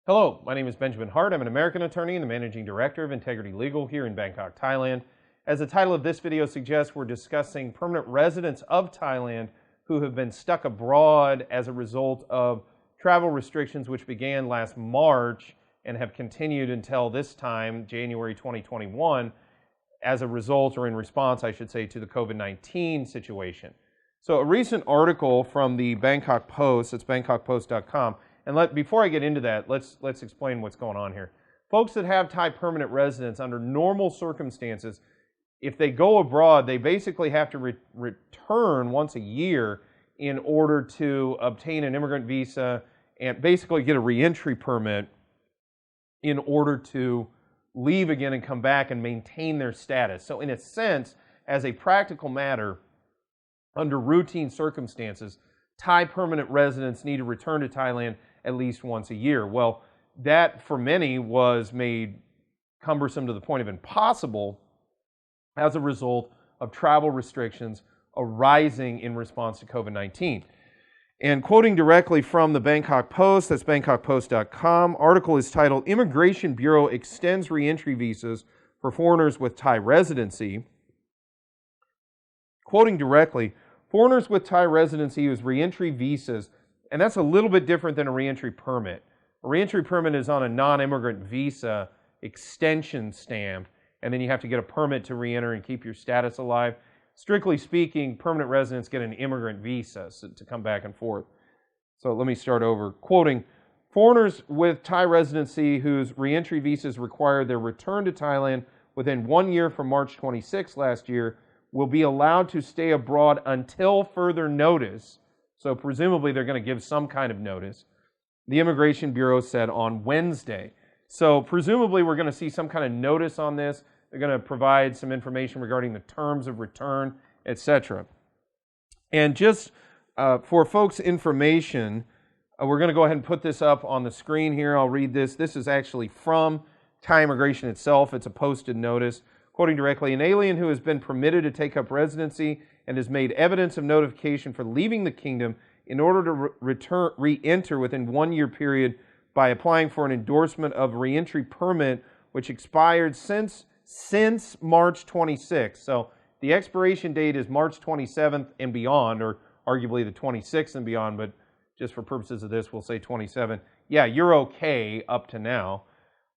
Hello, my name is Benjamin Hart. I'm an American attorney and the Managing Director of Integrity Legal here in Bangkok, Thailand. As the title of this video suggests, we're discussing permanent residents of Thailand who have been stuck abroad as a result of travel restrictions which began last March and have continued until this time, January 2021, as a result, or in response, I should say, to the COVID-19 situation. So a recent article from the Bangkok Post, it's bangkokpost.com, and before I get into that, let's explain what's going on here. Folks that have Thai permanent residence under normal circumstances, if they go abroad, they basically have to return once a year in order to obtain an immigrant visa and basically get a reentry permit in order to leave again and come back and maintain their status. So in a sense, as a practical matter, under routine circumstances, Thai permanent residents need to return to Thailand at least once a year. Well, that for many was made cumbersome to the point of impossible as a result of travel restrictions arising in response to COVID-19. And quoting directly from the Bangkok Post, that's bangkokpost.com, article is titled, Immigration Bureau Extends Reentry Visas for Foreigners with Thai Residency. Quoting directly, foreigners with Thai residency use reentry visas, and that's a little bit different than a reentry permit. A reentry permit is on a non-immigrant visa extension stamp, and then you have to get a permit to reenter and keep your status alive. Strictly speaking, permanent residents get an immigrant visa to come back and forth. So let me start over. Quoting, foreigners with Thai residency whose reentry visas require their return to Thailand within 1 year from March 26 last year will be allowed to stay abroad until further notice. So presumably they're going to give some kind of notice, the Immigration Bureau said on Wednesday. So presumably we're going to see some kind of notice on this. They're going to provide some information regarding the terms of return, etc. And just for folks' information, we're going to go ahead and put this up on the screen here. I'll read this. This is actually from Thai Immigration itself. It's a posted notice. Quoting directly, an alien who has been permitted to take up residency and has made evidence of notification for leaving the kingdom in order to re-enter within 1 year period by applying for an endorsement of reentry permit which expired since March 26th. So the expiration date is March 27th and beyond, or arguably the 26th and beyond, but just for purposes of this, we'll say 27. Yeah, you're okay up to now.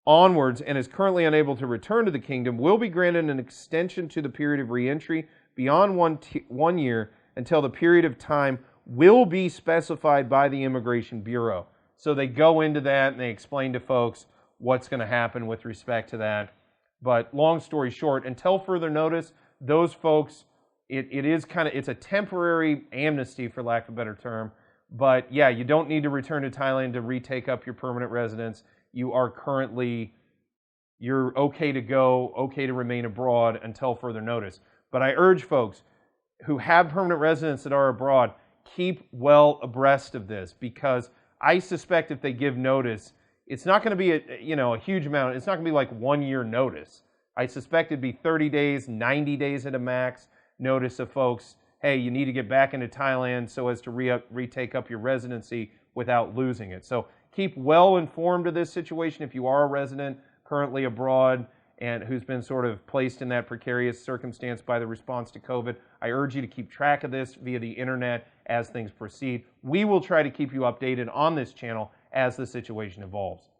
Onwards, and is currently unable to return to the kingdom, will be granted an extension to the period of reentry beyond 1 year until the period of time will be specified by the Immigration Bureau. So they go into that and they explain to folks what's going to happen with respect to that. But long story short, until further notice, those folks, it's a temporary amnesty, for lack of a better term. But yeah, you don't need to return to Thailand to retake up your permanent residence. You're okay to go, okay to remain abroad until further notice. But I urge folks who have permanent residents that are abroad, keep well abreast of this, because I suspect if they give notice, it's not going to be a huge amount. It's not going to be like 1 year notice. I suspect it'd be 30 days, 90 days at a max notice of folks, hey, you need to get back into Thailand so as to retake up your residency without losing it. So keep well informed of this situation if you are a resident currently abroad and who's been sort of placed in that precarious circumstance by the response to COVID. I urge you to keep track of this via the internet as things proceed. We will try to keep you updated on this channel as the situation evolves.